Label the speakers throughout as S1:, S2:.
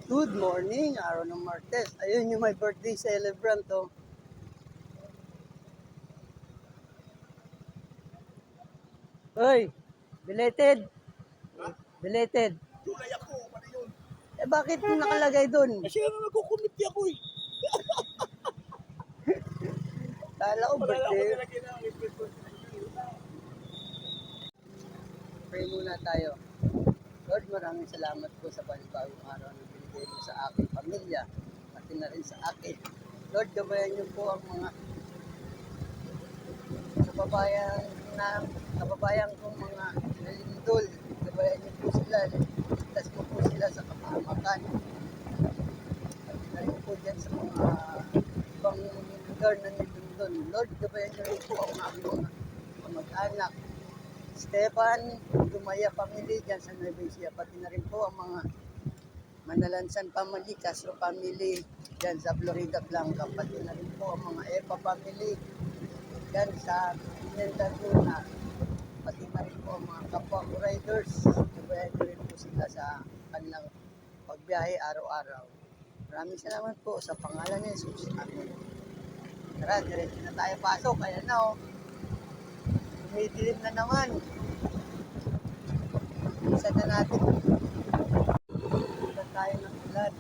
S1: Good morning, araw ng Martes. Ayun yung my birthday celebrant, oh. Hoy, belated. Belated.
S2: Tulay ako, ano yun?
S1: Eh bakit yung nakalagay dun?
S2: Kasi ano nagkukumiti ako eh.
S1: Kala ko
S2: Wala na ako
S1: birthday.
S2: nilagyan ng express.
S1: Pray muna tayo. Lord, maraming salamat po sa panibagong araw na binigay mo sa aking pamilya, pati na rin sa akin. Lord, gabayan niyo po ang mga kababayan kong mga nalindol. Gabayan niyo po sila. Ligtas mo po sila sa kapahamakan. Pati na rin po dyan sa mga ibang lugar na nilindol. Lord, gabayan niyo rin po ang aming mga kamag-anak. Stefan, Dumaya family dyan sa Nueva Ecija, pati na rin po ang mga Manalansan family, Castro family dyan sa Florida Blanca, pati na rin po ang mga Epa family dyan sa Pinenta Luna, pati na rin po ang mga kapwa ko riders, gabayan na rin po sila sa kanilang pagbiyahe araw-araw. Maraming salamat po sa pangalan ni Jesus. Amen. Tara, diretso na tayo pasok. Kaya na oh. Tumidilim na naman. Isa na natin. Punta tayo ng ulan.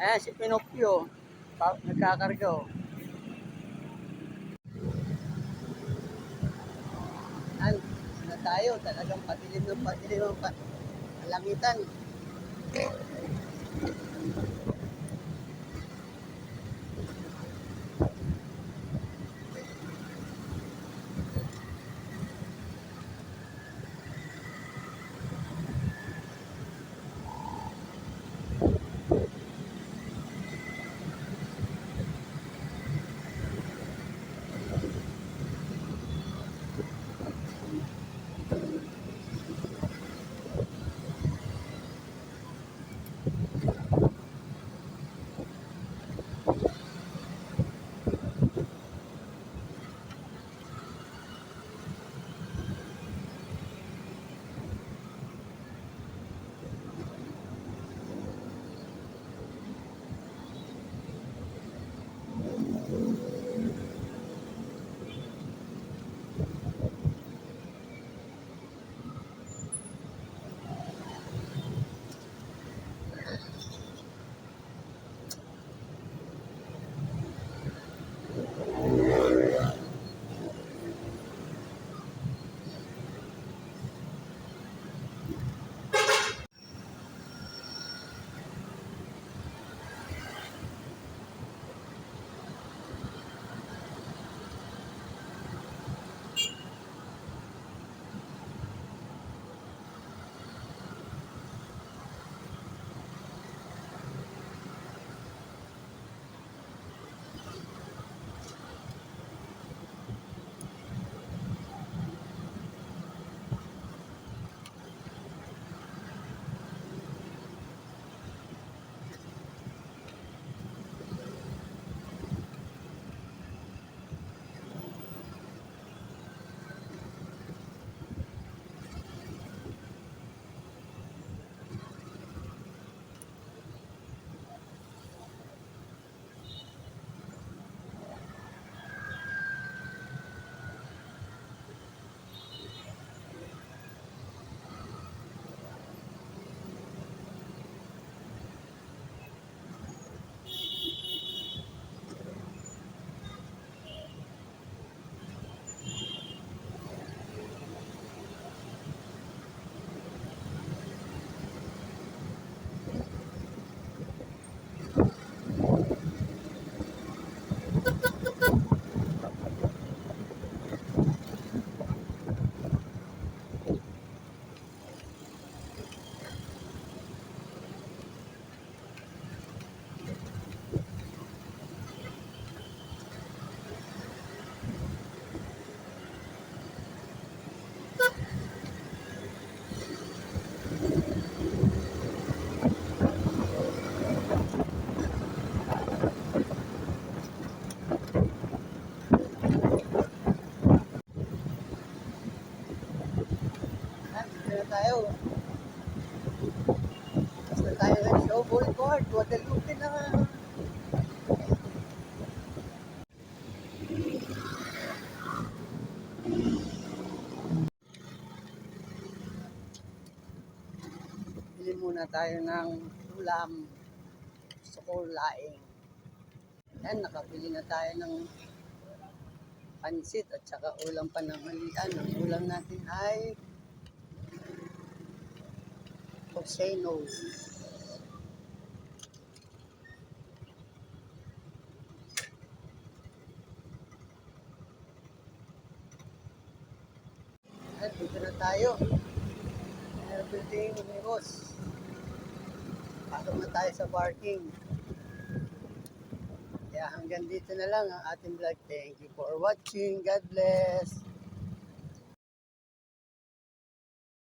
S1: Ayan si Pinocchio. Nagkakarga oh. Ayan, na tayo. Talagang patilim ng patilim ang kalangitan. tayo. Basta tayo ng show, Boulevard, Guadalupe na. Bili muna tayo ng ulam. Gusto ko laing. Yan, nakabili na tayo ng pansit at saka ulam pananghalian. Ang ulam natin ay Poseno. At dito na tayo. Building Amigos. Pasok na tayo sa parking. Kaya hanggang dito na lang ang ating vlog. Thank you for watching. God bless.